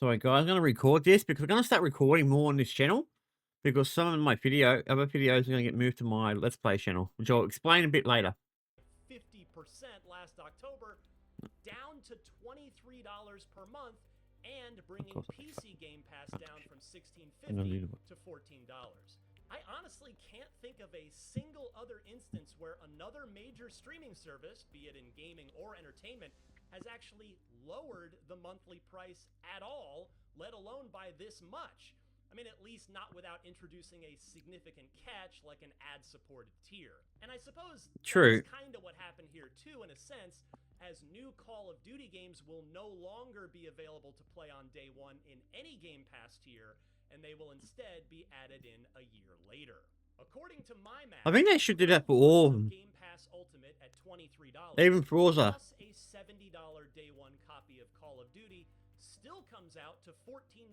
Sorry, guys. I'm going to record this because we're going to start recording more on this channel because some of my other videos are going to get moved to my Let's Play channel, which I'll explain a bit later. 50% last October, down to $23 per month, and bringing PC Game Pass down from $16.50 to $14. I honestly can't think of a single other instance where another major streaming service, be it in gaming or entertainment, has actually lowered the monthly price at all, let alone by this much. I mean, at least not without introducing a significant catch like an ad-supported tier. And I suppose True. that's kind of what happened here too, in a sense, as new Call of Duty games will no longer be available to play on day one in any Game Pass tier, and they will instead be added in a year later. According to my math, I think they should do that for all of them. Game Pass Ultimate at $23, even Forza, plus a $70 day one copy of Call of Duty, still comes out to $14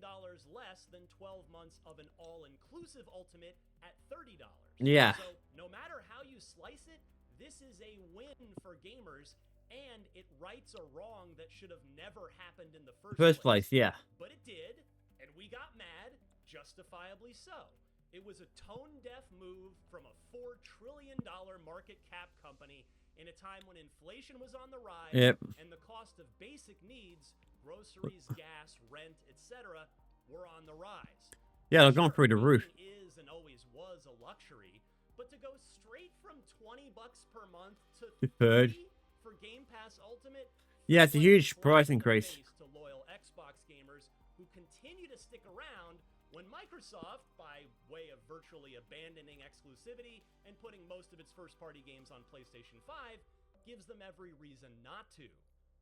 less than 12 months of an all-inclusive Ultimate at $30. Yeah. So no matter how you slice it, this is a win for gamers, and it rights a wrong that should have never happened in the first place. Yeah. But it did, and we got mad, justifiably so. It was a tone-deaf move from a $4 trillion market cap company in a time when inflation was on the rise, and the cost of basic needs, groceries, gas, rent, etc., were on the rise. Yeah, they're going through the roof. Is and always was a luxury, but to go straight from $20 per month to $30 for Game Pass Ultimate, yeah, it's a huge price increase. To loyal Xbox gamers who continue to stick around when Microsoft, by way of virtually abandoning exclusivity and putting most of its first-party games on PlayStation 5, gives them every reason not to.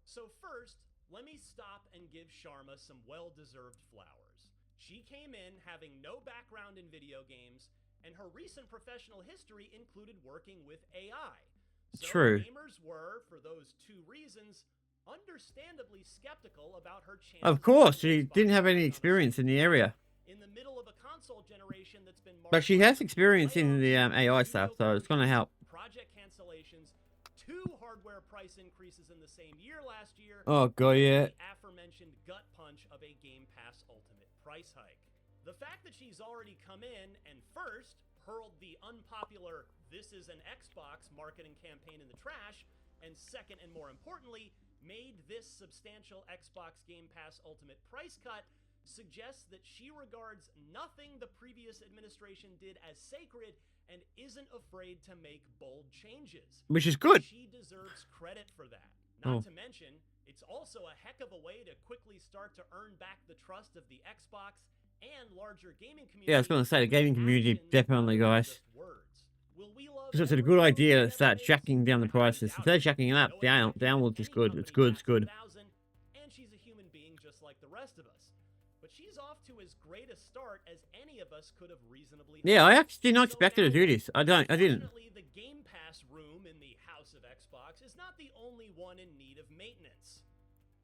So first, let me stop and give Sharma some well-deserved flowers. She came in having no background in video games, and her recent professional history included working with AI. So True. Gamers were, for those two reasons, understandably skeptical about her chances. Of course, she didn't have any experience in the area. In the middle of a console generation that's been but she has experience in the AI stuff, so it's going to help. Project cancellations, 2 hardware price increases in the same year last year. Oh god, yeah. The aforementioned gut punch of a Game Pass Ultimate price hike. The fact that she's already come in and first hurled the unpopular "this is an Xbox" marketing campaign in the trash, and second and more importantly, made this substantial Xbox Game Pass Ultimate price cut suggests that she regards nothing the previous administration did as sacred and isn't afraid to make bold changes. Which is good. She deserves credit for that. Not to mention, it's also a heck of a way to quickly start to earn back the trust of the Xbox and larger gaming community. Yeah, I was going to say, the gaming community, definitely, guys. Because it's a good idea to start jacking down the prices. Instead of jacking it up, downwards is good. It's good, it's good. And she's a human being just like the rest of us. But she's off to as great a start as any of us could have reasonably hoped. Yeah, I actually did not expect her to do this. I didn't. Unfortunately, the Game Pass room in the House of Xbox is not the only one in need of maintenance.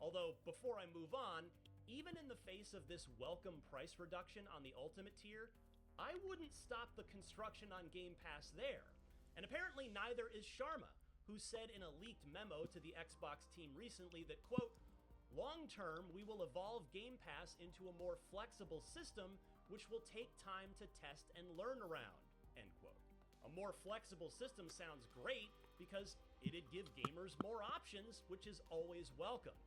Although, before I move on, even in the face of this welcome price reduction on the Ultimate tier, I wouldn't stop the construction on Game Pass there. And apparently neither is Sharma, who said in a leaked memo to the Xbox team recently that, quote, "Long-term, we will evolve Game Pass into a more flexible system, which will take time to test and learn around," end quote. A more flexible system sounds great because it'd give gamers more options, which is always welcome.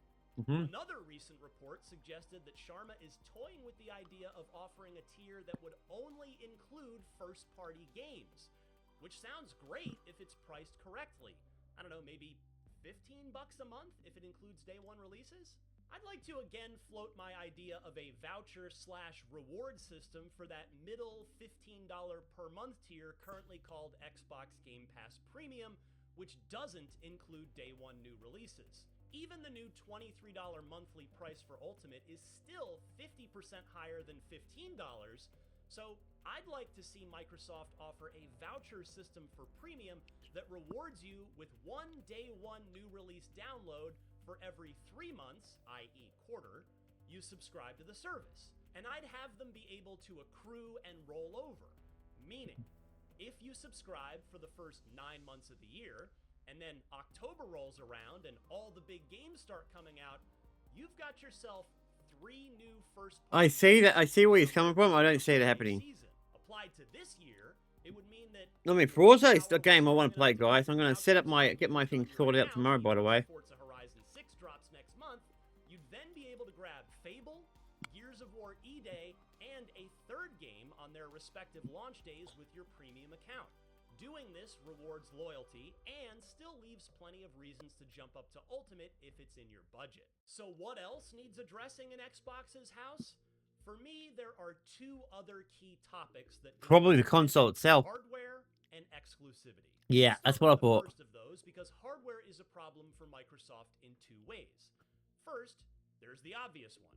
Another recent report suggested that Sharma is toying with the idea of offering a tier that would only include first-party games, which sounds great if it's priced correctly. I don't know, maybe $15 a month if it includes day one releases? I'd like to again float my idea of a voucher/reward system for that middle $15 per month tier currently called Xbox Game Pass Premium, which doesn't include day one new releases. Even the new $23 monthly price for Ultimate is still 50% higher than $15, so I'd like to see Microsoft offer a voucher system for Premium that rewards you with one day one new release download for every 3 months, i.e. quarter, you subscribe to the service. And I'd have them be able to accrue and roll over. Meaning, if you subscribe for the first 9 months of the year, and then October rolls around and all the big games start coming out, you've got yourself 3 new first I see that. I see where he's coming from. I don't see it happening. Applied to this year, it would mean that I mean, Forza is the game I want to play, guys. I'm going to set up get my thing sorted out tomorrow, by the way. Forza Horizon 6 drops next month. You'd then be able to grab Fable, Gears of War E-Day, and a third game on their respective launch days with your premium account. Doing this rewards loyalty and still leaves plenty of reasons to jump up to Ultimate if it's in your budget. So what else needs addressing in Xbox's house? For me, there are 2 other key topics that Probably the console itself. Hardware and exclusivity. Yeah, that's what I thought. First of those, because hardware is a problem for Microsoft in 2 ways. First, there's the obvious one,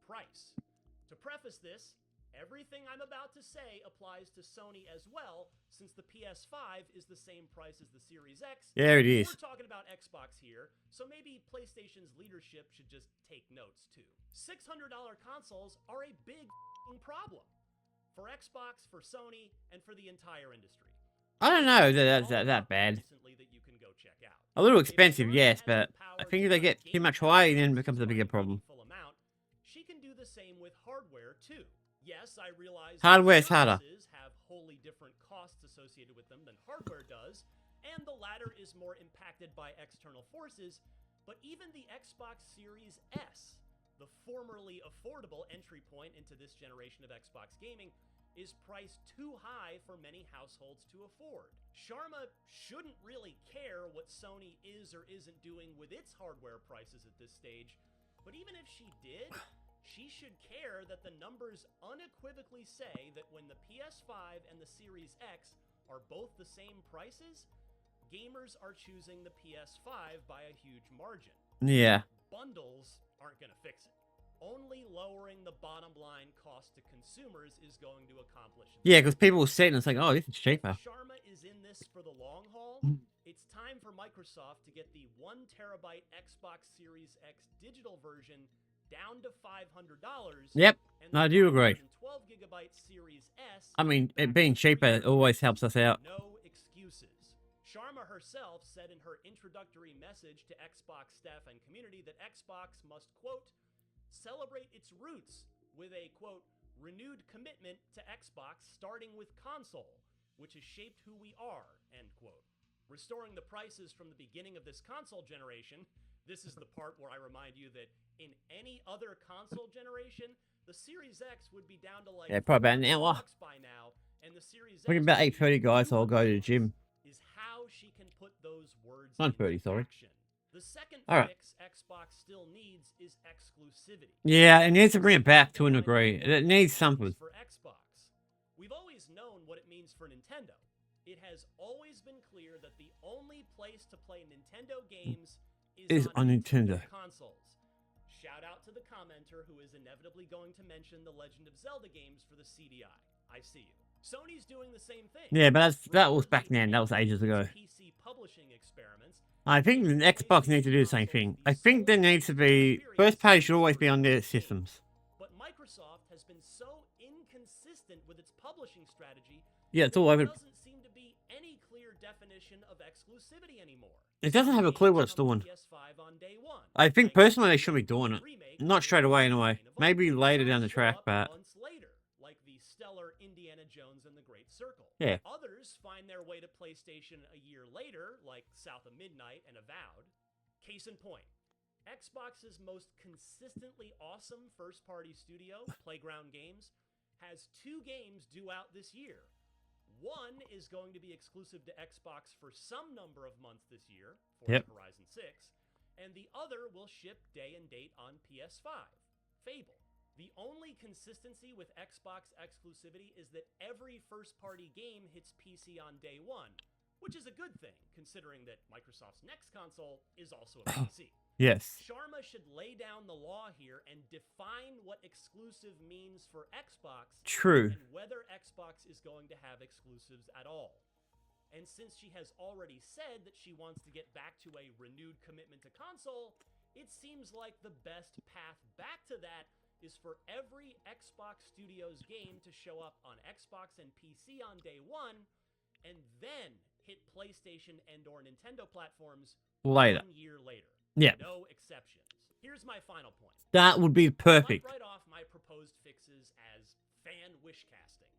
price. To preface this, everything I'm about to say applies to Sony as well, since the PS5 is the same price as the Series X. There it is. We're talking about Xbox here, so maybe PlayStation's leadership should just take notes too. $600 consoles are a big problem for Xbox, for Sony, and for the entire industry. I don't know that bad. That you can go check out. A little expensive, yes, but I think if they get too much high, then it becomes a bigger problem. She can do the same with hardware too. Yes, I realize hardware's harder. Have wholly different costs associated with them than hardware does, and the latter is more impacted by external forces, but even the Xbox Series S, the formerly affordable entry point into this generation of Xbox gaming, is priced too high for many households to afford. Sharma shouldn't really care what Sony is or isn't doing with its hardware prices at this stage, but even if she did, she should care that the numbers unequivocally say that when the PS5 and the Series X are both the same prices, gamers are choosing the PS5 by a huge margin. Yeah. Bundles aren't going to fix it. Only lowering the bottom line cost to consumers is going to accomplish it. Yeah, because people will say it and it's like, oh, this is cheaper. Sharma is in this for the long haul. It's time for Microsoft to get the 1 terabyte Xbox Series X digital version down to $500. Yep, I do agree. 12 gigabyte Series S. I mean, it being cheaper always helps us out. No excuses. Sharma herself said in her introductory message to Xbox staff and community that Xbox must, quote, celebrate its roots with a, quote, renewed commitment to Xbox starting with console, which has shaped who we are, end quote. Restoring the prices from the beginning of this console generation. This is the part where I remind you that in any other console generation, the Series X would be down to like probably about an hour. By now, and the Series X about 8:30, guys. So I'll go to the gym. Is how she can put those words 9:30, sorry. action. The second fix Xbox still needs is exclusivity. Yeah, it needs to bring it back to a degree. It needs something. For Xbox, we've always known what it means for Nintendo. It has always been clear that the only place to play Nintendo games is on Nintendo consoles. Shout out to the commenter who is inevitably going to mention the Legend of Zelda games for the CDI. I see you. Sony's doing the same thing. Yeah, but that was back then. That was ages ago. PC publishing experiments. I think the Xbox needs to do the same thing. I think there needs to be first party should always be on their systems. But Microsoft has been so inconsistent with its publishing strategy. Yeah, it's all over. There doesn't seem to be any clear definition of exclusivity anymore. It doesn't have a clue what it's doing. I think personally they should be doing it. Not straight away anyway. Maybe later down the track, but months later, like the stellar Indiana Jones and the Great Circle. Yeah. Others find their way to PlayStation a year later, like South of Midnight and Avowed. Case in point, Xbox's most consistently awesome first-party studio, Playground Games, has 2 games due out this year. One is going to be exclusive to Xbox for some number of months this year, Forza Horizon 6, and the other will ship day and date on PS5, Fable. The only consistency with Xbox exclusivity is that every first-party game hits PC on day 1, which is a good thing, considering that Microsoft's next console is also a PC. Yes. Sharma should lay down the law here and define what exclusive means for Xbox. True. And whether Xbox is going to have exclusives at all. And since she has already said that she wants to get back to a renewed commitment to console, it seems like the best path back to that is for every Xbox Studios game to show up on Xbox and PC on day 1, and then hit PlayStation and or Nintendo platforms later. 1 year later. Yeah. No exceptions. Here's my final point. That would be I might perfect. write off my proposed fixes as fan wish casting.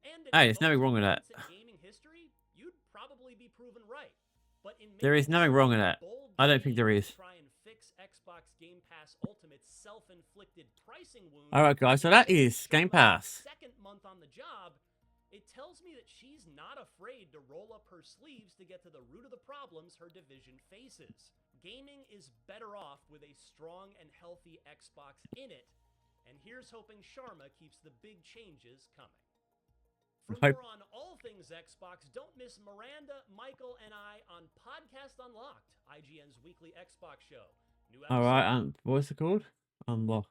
And in Hey, there's nothing most wrong with that. recent gaming history, you'd probably be proven right. But in There is making nothing such wrong a with that. bold I don't think change there to is. try and fix Xbox Game Pass Ultimate's self-inflicted pricing wound, Alright, guys, so that is Game Pass. second month on the job, it tells me that she's not afraid to roll up her sleeves to get to the root of the problems her division faces. Gaming is better off with a strong and healthy Xbox in it, and here's hoping Sharma keeps the big changes coming. For more on all things Xbox, don't miss Miranda, Michael, and I on Podcast Unlocked, IGN's weekly Xbox show. New Alright, what's it called? Unlock.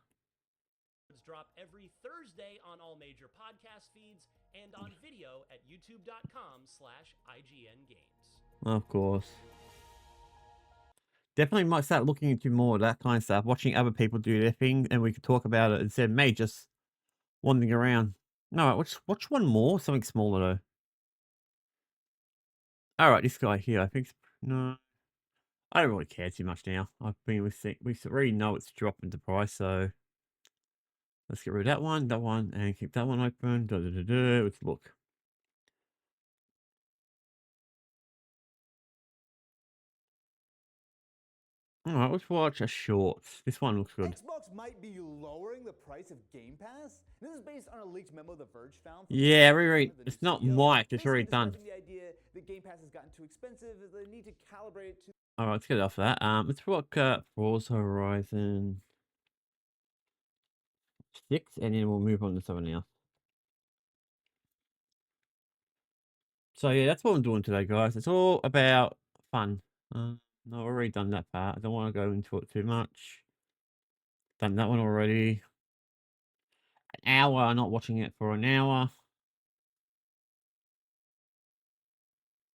Drop every Thursday on all major podcast feeds and on video at youtube.com/IGNgames. Of course. Definitely might start looking into more of that kind of stuff, watching other people do their thing, and we could talk about it instead of me just wandering around. No, let's watch one more, something smaller though. Alright, this guy here, I think. No, I don't really care too much now. We already know it's dropping the price, so let's get rid of that one, and keep that one open. Let's look. Alright, let's watch a short. This one looks good. Xbox might be lowering the price of Game Pass. This is based on a leaked memo The Verge found. Yeah, it's not Mike, it's already done. The idea that Game Pass has gotten too expensive, that they need to calibrate it to. Alright, let's get off that. Let's look at Forza Horizon 6, and then we'll move on to something else. So yeah, that's what I'm doing today, guys. It's all about fun. No, I've already done that part. I don't want to go into it too much. Done that one already. An hour, not watching it for an hour.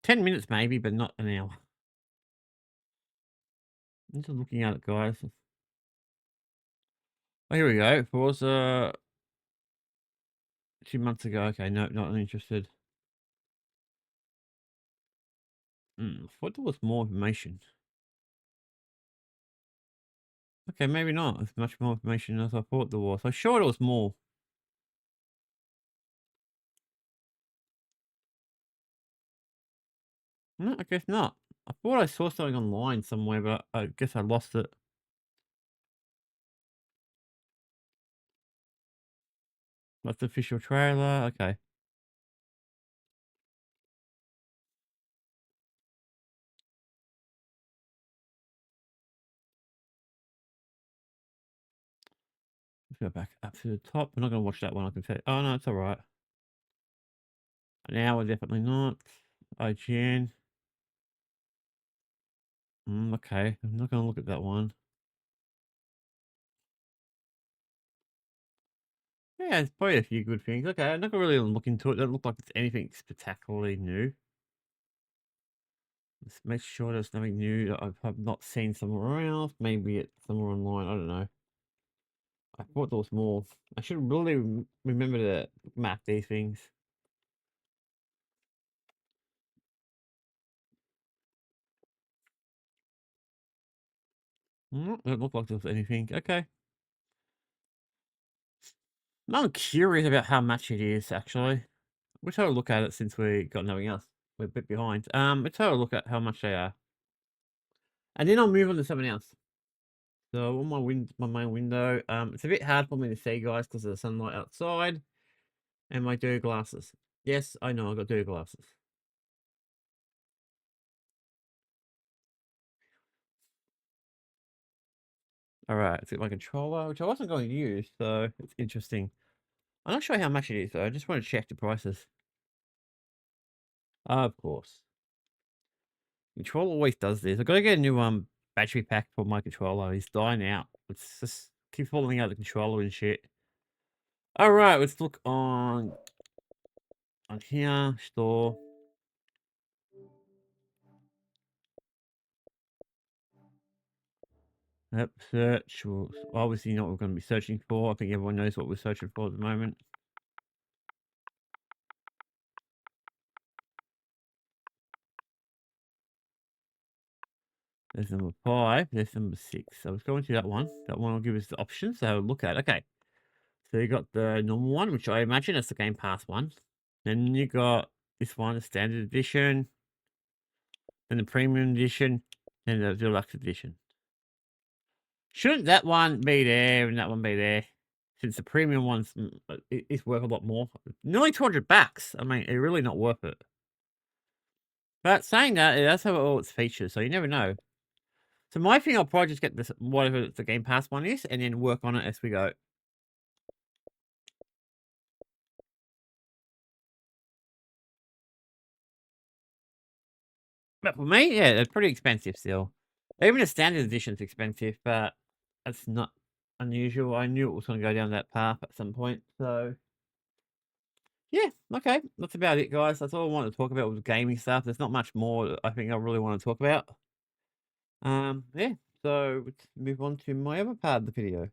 10 minutes maybe, but not an hour. I'm just looking at it, guys. Oh, here we go. Forza 2 months ago. Okay, no, not interested. I thought there was more information. Okay, maybe not. As much more information as I thought there was. I'm sure there was more. No, I guess not. I thought I saw something online somewhere, but I guess I lost it. That's the official trailer. Okay. Let's go back up to the top. I'm not going to watch that one, I can tell you. Oh, no, it's alright. An hour, definitely not. IGN. Okay. I'm not going to look at that one. Yeah, it's probably a few good things. Okay, I'm not going to really look into it. Doesn't look like it's anything spectacularly new. Let's make sure there's nothing new that I've not seen somewhere else. Maybe it's somewhere online. I don't know. I thought there was more. I should really remember to map these things. Doesn't look like there was anything. Okay. Now I'm curious about how much it is, actually. We'll have a look at it since we got nothing else. We're a bit behind. Let's have a look at how much they are. And then I'll move on to something else. So on my main window, it's a bit hard for me to see, guys, because of the sunlight outside and my dirty glasses. Yes, I know I got dirty glasses. All right, let's get my controller, which I wasn't going to use, so it's interesting. I'm not sure how much it is, though. I just want to check the prices. Of course. Controller always does this. I've got to get a new battery pack for my controller. He's dying out. It's just keep falling out the controller and shit. All right, let's look on here, store. Yep, search. Well, obviously, you know what we're going to be searching for. I think everyone knows what we're searching for at the moment. There's number 5. There's number 6. So let's go into that one. That one will give us the options to have a look at. Okay. So you got the normal one, which I imagine is the Game Pass one. Then you got this one, the standard edition. Then the premium edition. And the deluxe edition. Shouldn't that one be there and that one be there? Since the premium one's it's worth a lot more. Nearly $200. I mean, it's really not worth it. But saying that, it does have all its features, so you never know. So my thing, I'll probably just get this, whatever the Game Pass one is, and then work on it as we go. But for me, yeah, it's pretty expensive still. Even the standard edition's expensive, but that's not unusual. I knew it was going to go down that path at some point, so yeah, okay, that's about it, guys. That's all I wanted to talk about with gaming stuff. There's not much more that I think I really want to talk about. Yeah, so let's move on to my other part of the video.